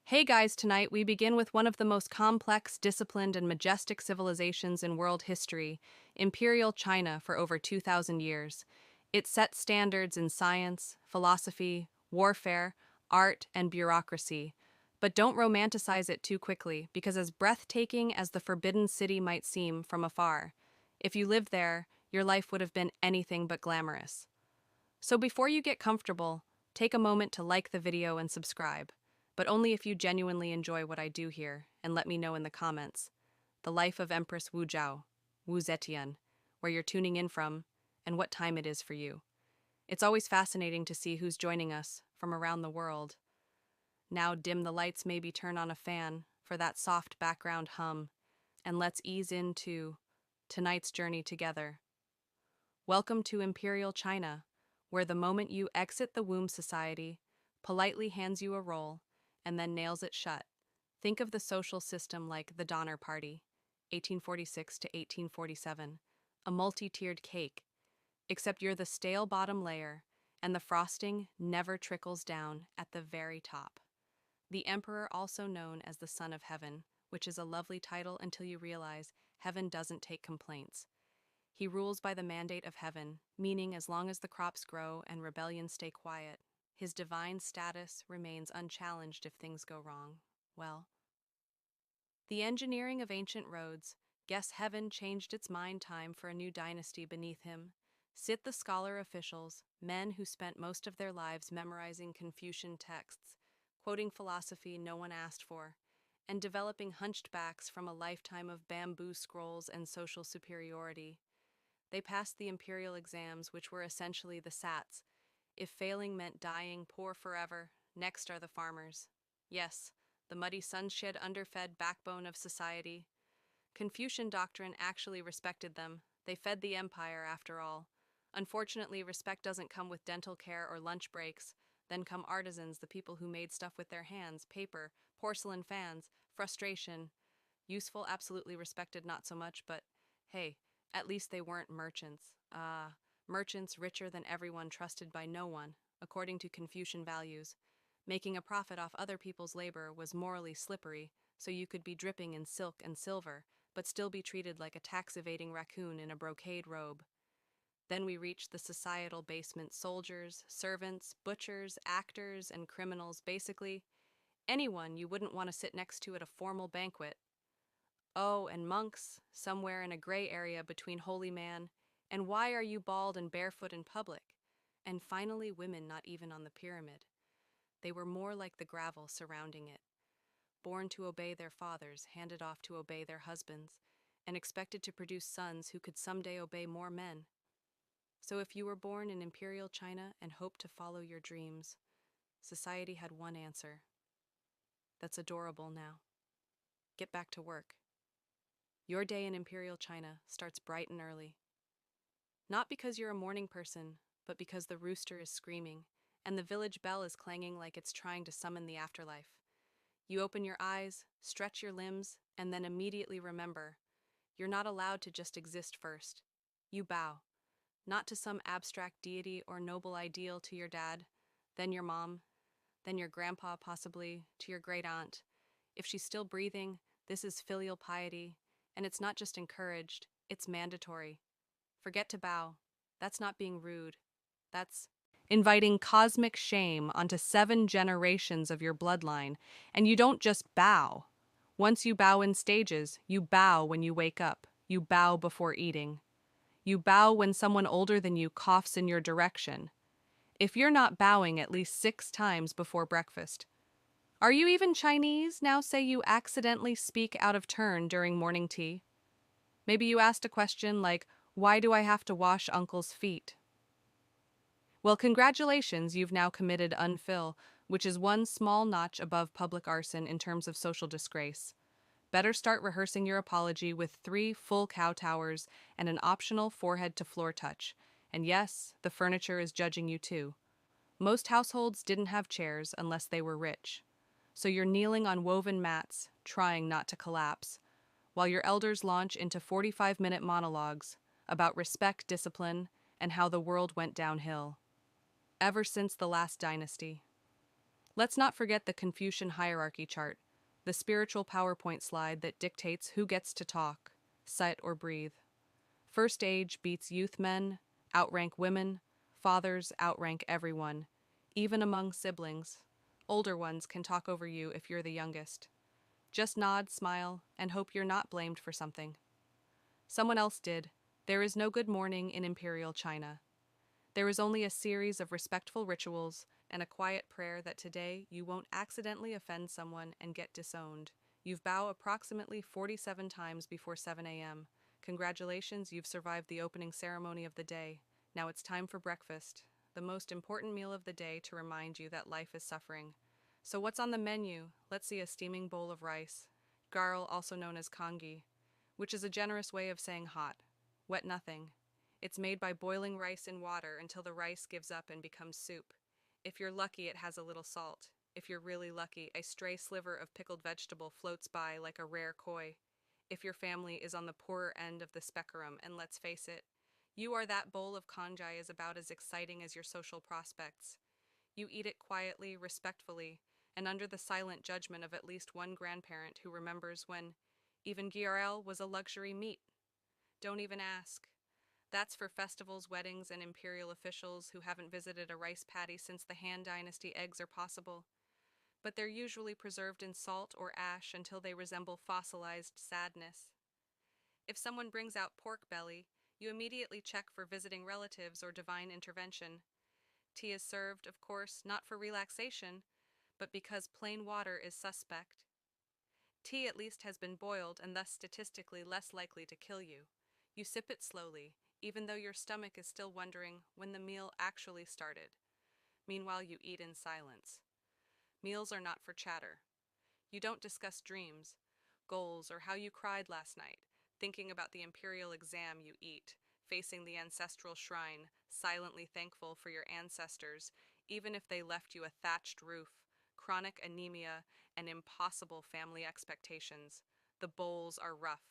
Hey guys, tonight we begin with one of the most complex, disciplined, and majestic civilizations in world history, Imperial China for over 2,000 years. It set standards in science, philosophy, warfare, art, and bureaucracy. But don't romanticize it too quickly, because as breathtaking as the Forbidden City might seem from afar, if you lived there, your life would have been anything but glamorous. So before you get comfortable, take a moment to like the video and subscribe, but only if you genuinely enjoy what I do here, and let me know in the comments. The life of Empress Wu Zhao, Wu Zetian, where you're tuning in from, and what time it is for you. It's always fascinating to see who's joining us from around the world. Now dim the lights, maybe turn on a fan for that soft background hum, and let's ease into tonight's journey together. Welcome to Imperial China, where the moment you exit the womb society, politely hands you a roll, and then nails it shut. Think of the social system like the Donner Party, 1846 to 1847, a multi-tiered cake, except you're the stale bottom layer, and the frosting never trickles down at the very top. The Emperor, also known as the Son of Heaven, which is a lovely title until you realize heaven doesn't take complaints. He rules by the mandate of heaven, meaning as long as the crops grow and rebellions stay quiet, his divine status remains unchallenged if things go wrong. Well, the engineering of ancient roads, guess heaven changed its mind time for a new dynasty beneath him. Sit the scholar officials, men who spent most of their lives memorizing Confucian texts, quoting philosophy no one asked for, and developing hunched backs from a lifetime of bamboo scrolls and social superiority. They passed the imperial exams, which were essentially the SATs. If failing meant dying poor forever, next are the farmers. Yes, the muddy sunshed underfed backbone of society. Confucian doctrine actually respected them. They fed the empire, after all. Unfortunately, respect doesn't come with dental care or lunch breaks. Then come artisans, the people who made stuff with their hands, paper, porcelain fans, frustration. Useful, absolutely respected, not so much, but hey, at least they weren't merchants. Merchants richer than everyone, trusted by no one, according to Confucian values. Making a profit off other people's labor was morally slippery, so you could be dripping in silk and silver, but still be treated like a tax-evading raccoon in a brocade robe. Then we reached the societal basement: soldiers, servants, butchers, actors, and criminals, basically anyone you wouldn't want to sit next to at a formal banquet. Oh, and monks, somewhere in a gray area between holy man and why are you bald and barefoot in public? And finally, women not even on the pyramid. They were more like the gravel surrounding it, born to obey their fathers, handed off to obey their husbands, and expected to produce sons who could someday obey more men. So if you were born in Imperial China and hoped to follow your dreams, society had one answer. That's adorable now. Get back to work. Your day in Imperial China starts bright and early. Not because you're a morning person, but because the rooster is screaming, and the village bell is clanging like it's trying to summon the afterlife. You open your eyes, stretch your limbs, and then immediately remember, you're not allowed to just exist first. You bow, not to some abstract deity or noble ideal, to your dad, then your mom, then your grandpa, possibly, to your great aunt. If she's still breathing, this is filial piety, and it's not just encouraged, it's mandatory. Forget to bow. That's not being rude. That's inviting cosmic shame onto 7 generations of your bloodline. And you don't just bow. Once you bow in stages, you bow when you wake up. You bow before eating. You bow when someone older than you coughs in your direction. If you're not bowing at least 6 times before breakfast, are you even Chinese? Now say you accidentally speak out of turn during morning tea. Maybe you asked a question like, why do I have to wash uncle's feet? Well, congratulations, you've now committed unfill, which is one small notch above public arson in terms of social disgrace. Better start rehearsing your apology with 3 full cow towers and an optional forehead-to-floor touch. And yes, the furniture is judging you too. Most households didn't have chairs unless they were rich. So you're kneeling on woven mats, trying not to collapse, while your elders launch into 45-minute monologues about respect, discipline, and how the world went downhill. Ever since the last dynasty. Let's not forget the Confucian hierarchy chart, the spiritual PowerPoint slide that dictates who gets to talk, sit, or breathe. First age beats youth men, outrank women, fathers outrank everyone, even among siblings. Older ones can talk over you if you're the youngest. Just nod, smile, and hope you're not blamed for something. Someone else did. There is no good morning in Imperial China. There is only a series of respectful rituals and a quiet prayer that today you won't accidentally offend someone and get disowned. You've bow approximately 47 times before 7 a.m. Congratulations, you've survived the opening ceremony of the day. Now it's time for breakfast, the most important meal of the day to remind you that life is suffering. So what's on the menu? Let's see a steaming bowl of rice, garl also known as congee, which is a generous way of saying hot. Wet nothing. It's made by boiling rice in water until the rice gives up and becomes soup. If you're lucky, it has a little salt. If you're really lucky, a stray sliver of pickled vegetable floats by like a rare koi. If your family is on the poorer end of the spectrum, and let's face it, you are that bowl of congee is about as exciting as your social prospects. You eat it quietly, respectfully, and under the silent judgment of at least one grandparent who remembers when even GRL was a luxury meat. Don't even ask. That's for festivals, weddings, and imperial officials who haven't visited a rice paddy since the Han Dynasty eggs are possible. But they're usually preserved in salt or ash until they resemble fossilized sadness. If someone brings out pork belly, you immediately check for visiting relatives or divine intervention. Tea is served, of course, not for relaxation, but because plain water is suspect. Tea at least has been boiled and thus statistically less likely to kill you. You sip it slowly, even though your stomach is still wondering when the meal actually started. Meanwhile, you eat in silence. Meals are not for chatter. You don't discuss dreams, goals, or how you cried last night, thinking about the imperial exam you eat, facing the ancestral shrine, silently thankful for your ancestors, even if they left you a thatched roof, chronic anemia, and impossible family expectations. The bowls are rough,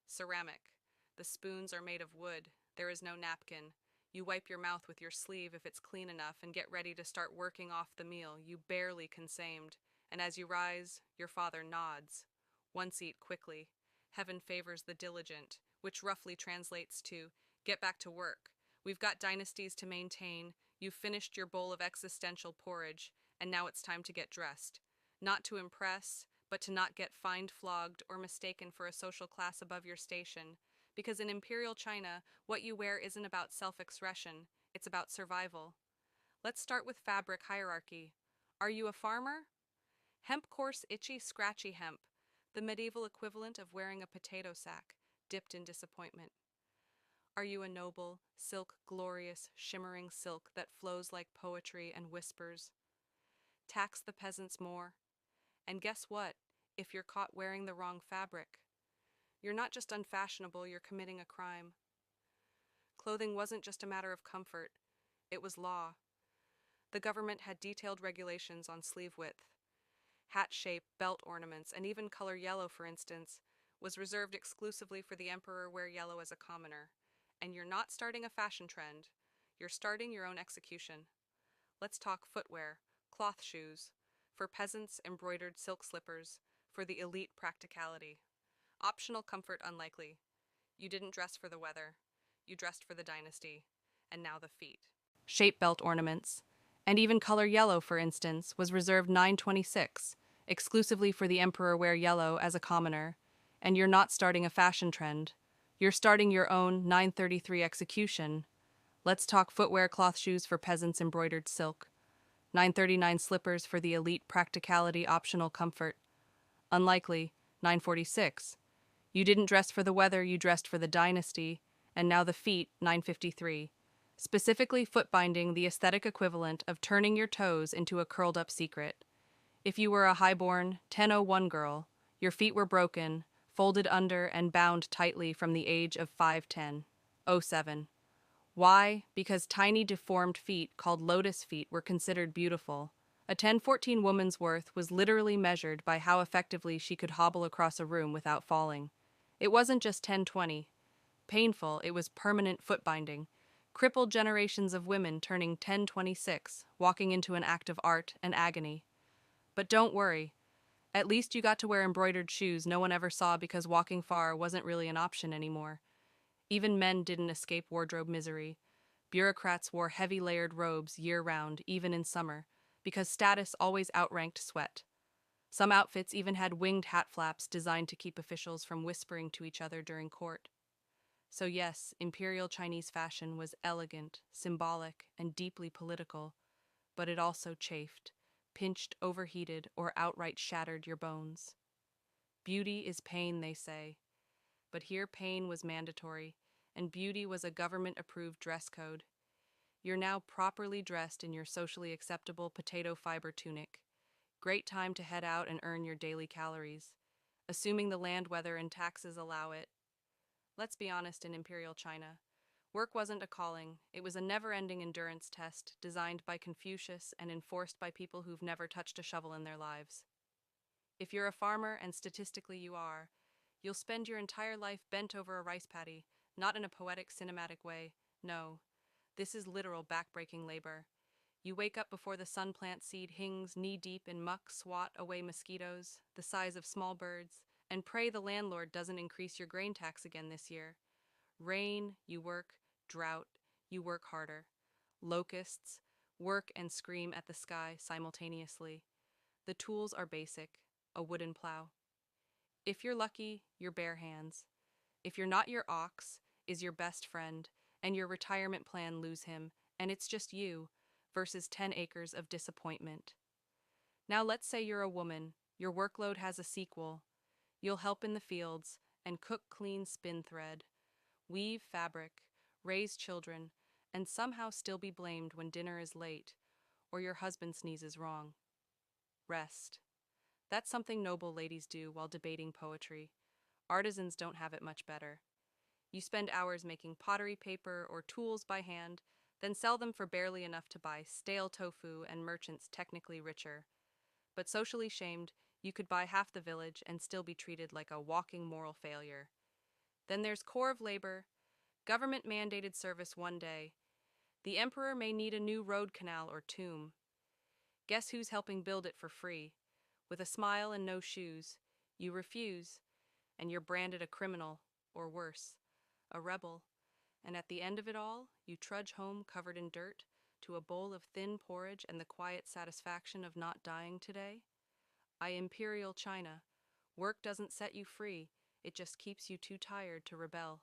ceramic. The spoons are made of wood. There is no napkin. You wipe your mouth with your sleeve if it's clean enough and get ready to start working off the meal you barely consumed. And as you rise, your father nods. Once eat quickly. Heaven favors the diligent, which roughly translates to, get back to work. We've got dynasties to maintain. You've finished your bowl of existential porridge, and now it's time to get dressed. Not to impress, but to not get fined, flogged, or mistaken for a social class above your station. Because in Imperial China, what you wear isn't about self-expression, it's about survival. Let's start with fabric hierarchy. Are you a farmer? Hemp coarse, itchy, scratchy hemp, the medieval equivalent of wearing a potato sack, dipped in disappointment. Are you a noble, silk, glorious, shimmering silk that flows like poetry and whispers? Tax the peasants more. And guess what? If you're caught wearing the wrong fabric, you're not just unfashionable, you're committing a crime. Clothing wasn't just a matter of comfort, it was law. The government had detailed regulations on sleeve width. Hat shape, belt ornaments, and even color yellow, for instance, was reserved exclusively for the emperor. Wear yellow as a commoner. And you're not starting a fashion trend, you're starting your own execution. Let's talk footwear, cloth shoes. For peasants, embroidered silk slippers. For the elite, practicality. Optional comfort unlikely. You didn't dress for the weather. You dressed for the dynasty. And now the feet. Shape belt ornaments. And even color yellow, for instance, was reserved 926, exclusively for the emperor. Wear yellow as a commoner. And you're not starting a fashion trend. You're starting your own 933 execution. Let's talk footwear, cloth shoes for peasants, embroidered silk. 939 slippers for the elite, practicality, optional comfort. Unlikely. 946. You didn't dress for the weather, you dressed for the dynasty. And now the feet. 953. Specifically foot binding, the aesthetic equivalent of turning your toes into a curled up secret. If you were a highborn 1001 girl, your feet were broken, folded under and bound tightly from the age of 5'10". 07. Why? Because tiny deformed feet called lotus feet were considered beautiful. A 1014 woman's worth was literally measured by how effectively she could hobble across a room without falling. It wasn't just 1020. Painful, it was permanent foot binding. Crippled generations of women turning 1026, walking into an act of art and agony. But don't worry, at least you got to wear embroidered shoes no one ever saw because walking far wasn't really an option anymore. Even men didn't escape wardrobe misery. Bureaucrats wore heavy layered robes year round, even in summer, because status always outranked sweat. Some outfits even had winged hat flaps designed to keep officials from whispering to each other during court. So, yes, imperial Chinese fashion was elegant, symbolic, and deeply political, but it also chafed, pinched, overheated, or outright shattered your bones. Beauty is pain, they say, but here pain was mandatory, and beauty was a government approved dress code. You're now properly dressed in your socially acceptable potato fiber tunic. Great time to head out and earn your daily calories, assuming the land weather and taxes allow it. Let's be honest, in Imperial China, work wasn't a calling, it was a never ending endurance test designed by Confucius and enforced by people who've never touched a shovel in their lives. If you're a farmer, and statistically you are, you'll spend your entire life bent over a rice paddy, not in a poetic, cinematic way. No, this is literal backbreaking labor. You wake up before the sun plant seed hings knee deep in muck, swat away mosquitoes, the size of small birds, and pray the landlord doesn't increase your grain tax again this year. Rain, you work; drought, you work harder. Locusts, work and scream at the sky simultaneously. The tools are basic: a wooden plow. If you're lucky, your bare hands. If you're not, your ox is your best friend, and your retirement plan lose him, and it's just you versus 10 acres of disappointment. Now let's say you're a woman, your workload has a sequel. You'll help in the fields and cook, clean, spin thread, weave fabric, raise children, and somehow still be blamed when dinner is late or your husband sneezes wrong. Rest. That's something noble ladies do while debating poetry. Artisans don't have it much better. You spend hours making pottery paper or tools by hand, then sell them for barely enough to buy stale tofu and merchants technically richer. But socially shamed, you could buy half the village and still be treated like a walking moral failure. Then there's core of labor, government mandated service one day. The emperor may need a new road canal or tomb. Guess who's helping build it for free? With a smile and no shoes. You refuse, and you're branded a criminal, or worse, a rebel. And at the end of it all, you trudge home covered in dirt to a bowl of thin porridge and the quiet satisfaction of not dying today. Imperial China. Work doesn't set you free, it just keeps you too tired to rebel.